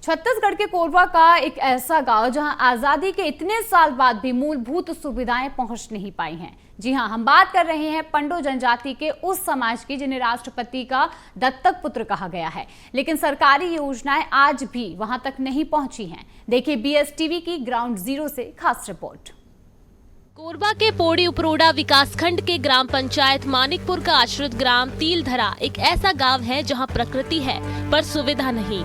छत्तीसगढ़ के कोरबा का एक ऐसा गांव जहां आजादी के इतने साल बाद भी मूलभूत सुविधाएं पहुंच नहीं पाई हैं। जी हां, हम बात कर रहे हैं पंडो जनजाति के उस समाज की जिन्हें राष्ट्रपति का दत्तक पुत्र कहा गया है, लेकिन सरकारी योजनाएं आज भी वहां तक नहीं पहुंची हैं। देखिए BSTV की ग्राउंड जीरो से खास रिपोर्ट। कोरबा के पोड़ी उपरोड़ा विकासखंड के ग्राम पंचायत मानिकपुर का आश्रित ग्राम तिलधरा एक ऐसा गांव है जहां प्रकृति है पर सुविधा नहीं।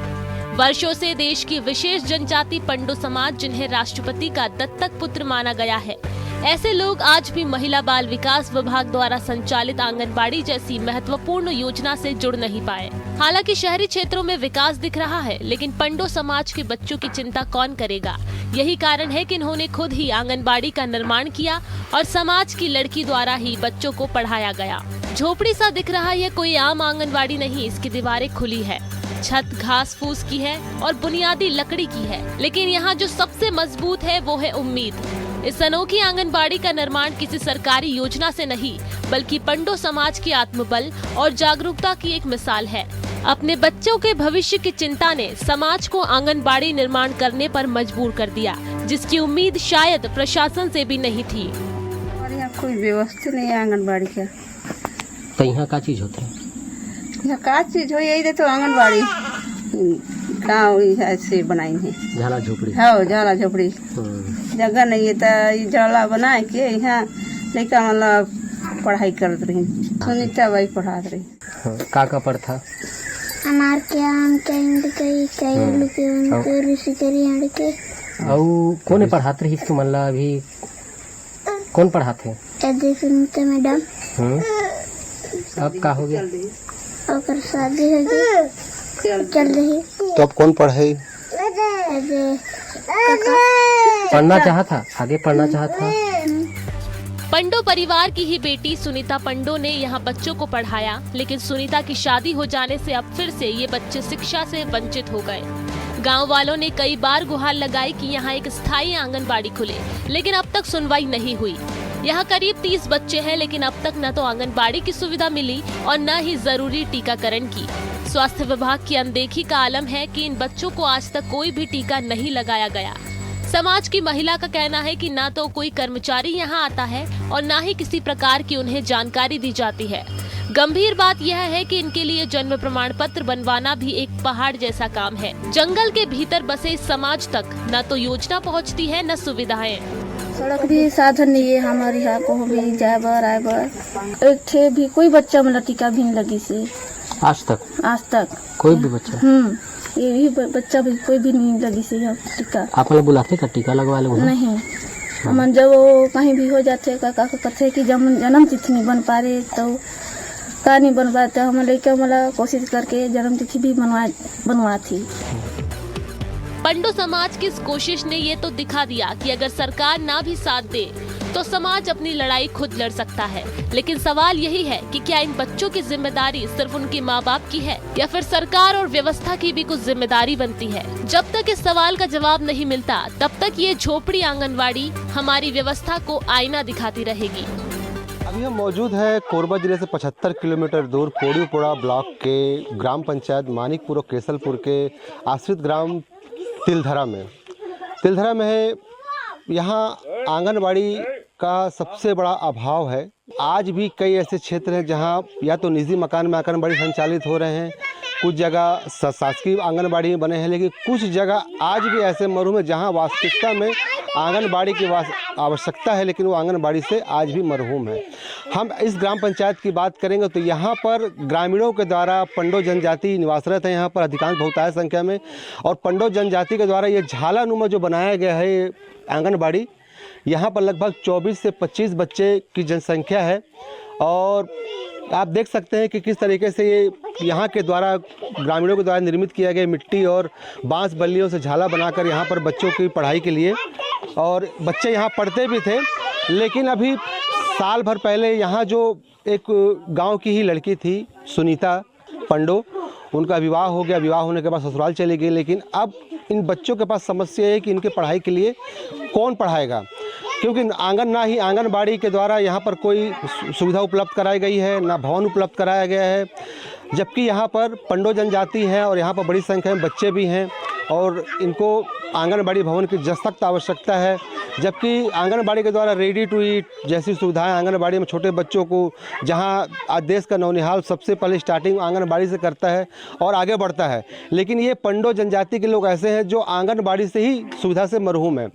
वर्षों से देश की विशेष जनजाति पंडो समाज, जिन्हें राष्ट्रपति का दत्तक पुत्र माना गया है, ऐसे लोग आज भी महिला बाल विकास विभाग द्वारा संचालित आंगनबाड़ी जैसी महत्वपूर्ण योजना से जुड़ नहीं पाए। हालांकि शहरी क्षेत्रों में विकास दिख रहा है, लेकिन पंडो समाज के बच्चों की चिंता कौन करेगा। यही कारण है कि इन्होंने खुद ही आंगनबाड़ी का निर्माण किया और समाज की लड़की द्वारा ही बच्चों को पढ़ाया गया। झोपड़ी सा दिख रहा है, कोई आम आंगनबाड़ी नहीं, इसकी दीवारें खुली है, छत घास फूस की है और बुनियादी लकड़ी की है, लेकिन यहाँ जो सबसे मजबूत है वो है उम्मीद। इस अनोखी आंगनबाड़ी का निर्माण किसी सरकारी योजना से नहीं, बल्कि पंडो समाज के आत्मबल और जागरूकता की एक मिसाल है। अपने बच्चों के भविष्य की चिंता ने समाज को आंगनबाड़ी निर्माण करने पर मजबूर कर दिया, जिसकी उम्मीद शायद प्रशासन से भी नहीं थी। हमारे यहाँ कोई व्यवस्था नहीं है आंगनबाड़ी का। तो यहाँ का चीज होता है? यहाँ का चीज हो, यही तो आंगनबाड़ी गाँव ऐसे बनाई है। झाला झोपड़ी। हाँ, झाला झोपड़ी। जगह नहीं है तो झाला बना के यहाँ लड़का मतलब पढ़ाई करत रही। सुनीता बाई पढ़ात रही। का पढ़ता? अनार के, आम के, हिंद के, आलू के, ऋषि के, और कौन पढ़ाते रही तुम? अभी कौन पढ़ाते? सुनीता मैडम। अब का हो गया? और शादी हो गई, चल रही। तो अब कौन पढ़े? पढ़ना चाहा था, आगे पढ़ना चाहा था। पंडो परिवार की ही बेटी सुनीता पंडो ने यहाँ बच्चों को पढ़ाया, लेकिन सुनीता की शादी हो जाने से अब फिर से ये बच्चे शिक्षा से वंचित हो गए। गांव वालों ने कई बार गुहार लगाई कि यहाँ एक स्थायी आंगनबाड़ी खुले, लेकिन अब तक सुनवाई नहीं हुई। यहाँ करीब 30 बच्चे हैं, लेकिन अब तक न तो आंगनबाड़ी की सुविधा मिली और न ही जरूरी टीकाकरण की। स्वास्थ्य विभाग की अनदेखी का आलम है कि इन बच्चों को आज तक कोई भी टीका नहीं लगाया गया। समाज की महिला का कहना है कि ना तो कोई कर्मचारी यहाँ आता है और ना ही किसी प्रकार की उन्हें जानकारी दी जाती है। गंभीर बात यह है कि इनके लिए जन्म प्रमाण पत्र बनवाना भी एक पहाड़ जैसा काम है। जंगल के भीतर बसे इस समाज तक न तो योजना पहुँचती है, न सुविधाएं। सड़क भी साधन नहीं है हमारे यहाँ को भी जाए बर आए बर। एक ठे भी कोई बच्चा मतलब टीका भी नहीं लगी से आज तक कोई भी बच्चा? ये भी बच्चा भी कोई भी नहीं लगी से टीका। आप लोग बुलाते का टीका लगवा लो? नहीं, हम जब वो कहीं भी हो जाते काका कहते कि जन्म तिथि नहीं बन पा रहे तो का नहीं बन पाते, हम लेके मतलब कोशिश करके जन्म तिथि भी बनवा थी। पंडो समाज की इस कोशिश ने ये तो दिखा दिया कि अगर सरकार ना भी साथ दे तो समाज अपनी लड़ाई खुद लड़ सकता है। लेकिन सवाल यही है कि क्या इन बच्चों की जिम्मेदारी सिर्फ उनके माँ बाप की है या फिर सरकार और व्यवस्था की भी कुछ जिम्मेदारी बनती है। जब तक इस सवाल का जवाब नहीं मिलता, तब तक ये झोपड़ी आंगनबाड़ी हमारी व्यवस्था को आईना दिखाती रहेगी। अभी हम मौजूद है कोरबा जिले से 75 किलोमीटर दूर पोड़ी उपरोड़ा ब्लॉक के ग्राम पंचायत मानिकपुर और केसलपुर के आश्रित ग्राम तिलधरा में है। यहाँ आंगनबाड़ी का सबसे बड़ा अभाव है। आज भी कई ऐसे क्षेत्र हैं जहाँ या तो निजी मकान में आंगनबाड़ी संचालित हो रहे हैं, कुछ जगह शासकीय आंगनबाड़ी बने हैं, लेकिन कुछ जगह आज भी ऐसे मरूम है जहाँ वास्तविकता में आंगनबाड़ी की आवश्यकता है, लेकिन वो आंगनबाड़ी से आज भी मरहूम है। हम इस ग्राम पंचायत की बात करेंगे तो यहाँ पर ग्रामीणों के द्वारा पंडो जनजाति निवासरत है यहाँ पर अधिकांश बहुतायत संख्या में, और पंडो जनजाति के द्वारा ये झाला नुमा जो बनाया गया है आंगनबाड़ी, यहाँ पर लगभग 24 से 25 बच्चे की जनसंख्या है। और आप देख सकते हैं कि किस तरीके से ये यहाँ के द्वारा ग्रामीणों के द्वारा निर्मित किया गया मिट्टी और बांस बल्लियों से झाला बनाकर यहाँ पर बच्चों की पढ़ाई के लिए, और बच्चे यहाँ पढ़ते भी थे। लेकिन अभी साल भर पहले यहाँ जो एक गांव की ही लड़की थी सुनीता पंडो, उनका विवाह हो गया। विवाह होने के बाद ससुराल चली गई, लेकिन अब इन बच्चों के पास समस्या है कि इनके पढ़ाई के लिए कौन पढ़ाएगा, क्योंकि ना ही आंगनबाड़ी के द्वारा यहाँ पर कोई सुविधा उपलब्ध कराई गई है, ना भवन उपलब्ध कराया गया है। जबकि यहाँ पर पंडो जनजाति है और यहाँ पर बड़ी संख्या में बच्चे भी हैं, और इनको आंगनबाड़ी भवन की सख्त आवश्यकता है, जबकि आंगनबाड़ी के द्वारा रेडी टू ईट जैसी सुविधाएं आंगनबाड़ी में छोटे बच्चों को, जहां आज देश का नौनिहाल सबसे पहले स्टार्टिंग आंगनबाड़ी से करता है और आगे बढ़ता है, लेकिन ये पंडो जनजाति के लोग ऐसे हैं जो आंगनबाड़ी से ही सुविधा से महरूम हैं।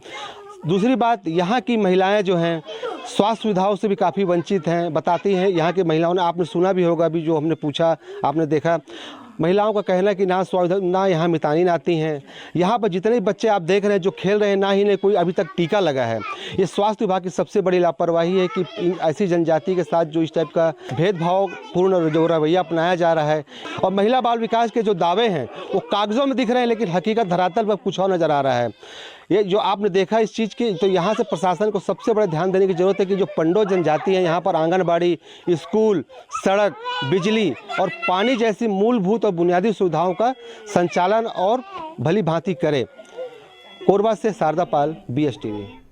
दूसरी बात, यहाँ की महिलाएं जो हैं स्वास्थ्य सुविधाओं से भी काफ़ी वंचित हैं। बताती हैं यहाँ की महिलाओं ने, आपने सुना भी होगा, अभी जो हमने पूछा आपने देखा, महिलाओं का कहना है कि ना यहाँ मितानिन आती हैं। यहाँ पर जितने बच्चे आप देख रहे हैं जो खेल रहे हैं, ना ही ने कोई अभी तक टीका लगा है। ये स्वास्थ्य विभाग की सबसे बड़ी लापरवाही है कि ऐसी जनजाति के साथ जो इस टाइप का भेदभाव पूर्ण जो रवैया अपनाया जा रहा है। और महिला बाल विकास के जो दावे हैं वो कागज़ों में दिख रहे हैं, लेकिन हकीकत धरातल पर कुछ और नज़र आ रहा है। ये जो आपने देखा इस चीज़ की, तो यहाँ से प्रशासन को सबसे बड़ा ध्यान देने की ज़रूरत है कि जो पंडो जनजाति है यहाँ पर आंगनबाड़ी, स्कूल, सड़क, बिजली और पानी जैसी मूलभूत और बुनियादी सुविधाओं का संचालन और भली भांति करे। कोरबा से शारदा पाल, BSTV।